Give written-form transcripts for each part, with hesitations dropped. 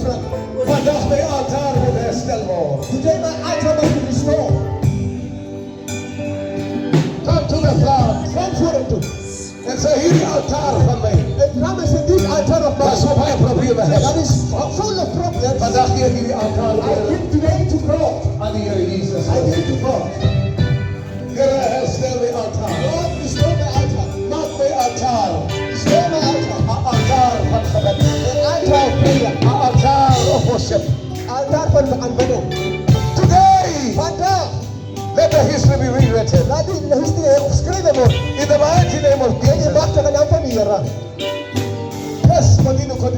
different. Vandaag mijn altaar wordt herstel worden. Today my altar must be restored. Come to the throne. Come forward to. En zeg hierdie altaar van mij. And come and say, this altar of Dat is mine, wat hij problemen heeft. that is full of problems. Vandaag hier hierdie altaar I give today to God. aan de Heer Jezus. I give to God. Heer, herstel mijn altaar. Lord, restore my altar. Maak mijn altaar. Restore my altar. Een altaar van gebed. An altar of prayer. Een altaar of worship. Altar van aanbidding. Today, Vandaag, let the history be rewritten. laat die historie opgeschreven worden. In the mighty name of In die Jesus. machtige naam van die Here. Yes, continue.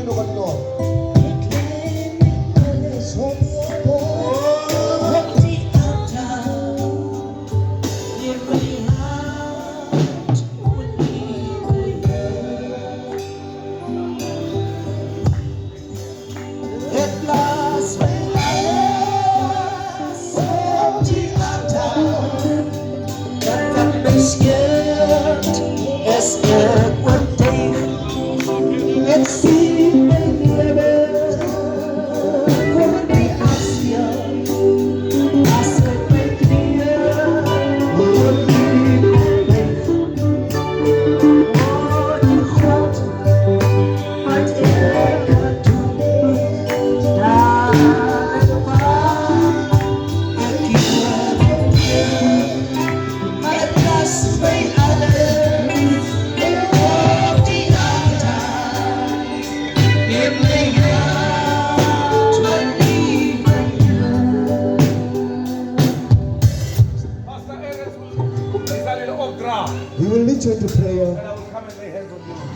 We will lead you into prayer.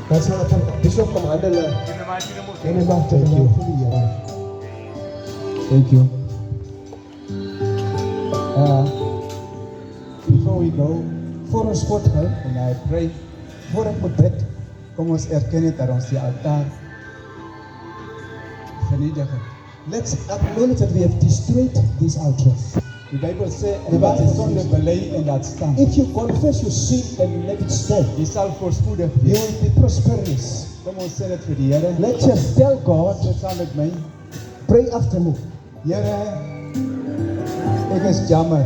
Dat zal van Bishop kan handelen. In de machtige naam van die Here. Thank you. Before we go, Voor ons voortgaan, and I pray, voor ek moet bid, kom ons erken het dat ons die altaar vernietig het. let's acknowledge that we have destroyed these altars. Die Bijbel sê, en wat die sonde bely en laat staan, If you confess your sin and let it stand, die sal voorspoedig you wees. will be prosperous. Kom ons sê dit vir die Here. Let's just tell God, Sê saam met my, pray after me. Here, ek is jammer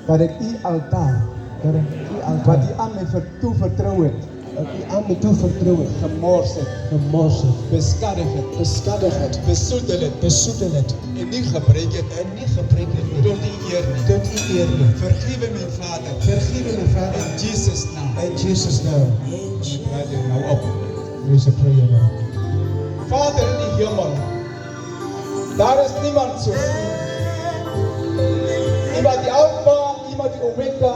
dat ek u altaar, Dat ek u altaar, wat u aan my toevertrou het, dat u aan my toe vertrouw het, gemors het, gemors het, beskadig het, beskadig het, besoedel het, besoedel het, en nie gebruik het en nie gebreek het nie. tot die eer nie. Tot u eer nie. Vergewe my Vader, Vergewe my Vader, in Jesus naam. in Jesus' name. Ek raad dit nou op. There is a prayer now. Vader in die hemel, daar is niemand soos u. U wat die Alpha, u wat die Omega,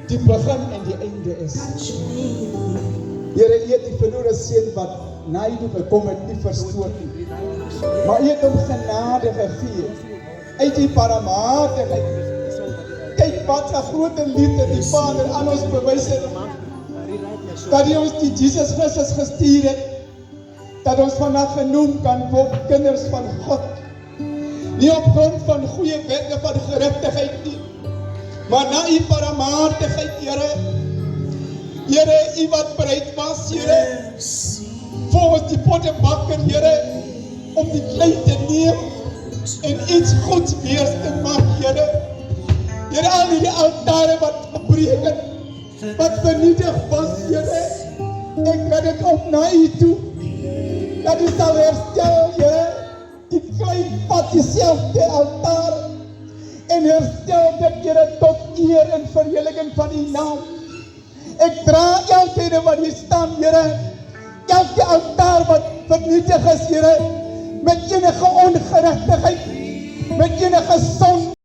die begin en die einde is. Here, u het die verlore seun wat na u toe gekom het, nie verstoot nie. Maar u het hom genade gegee. Uit die barmhartigheid. Kyk wat 'n groot liefde die Vader aan ons bewys het. Dat hy ons die Jesus Christus gestuur het. Dat ons vanaf genoem kan word kinders van God. Nie op grond van goeie wette van geregtigheid nie, maar na u barmhartigheid, Here. Here, u wat bereid was, Here, volgens die pottebakker, Here, om die klei te neem en iets goeds weer te maak, Here. Here, al die altare wat gebreek het, wat vernietig was, Here, ek red dit op na u toe, dat u sal herstel, Here, die klein pad dieselfde altaar, en herstel dit, Here, tot eer en verheerliking van u naam. Ek dra elkeen wat hier staan, Here, elke altaar wat vernietig is, Here, met enige ongeregtigheid, met enige sonde,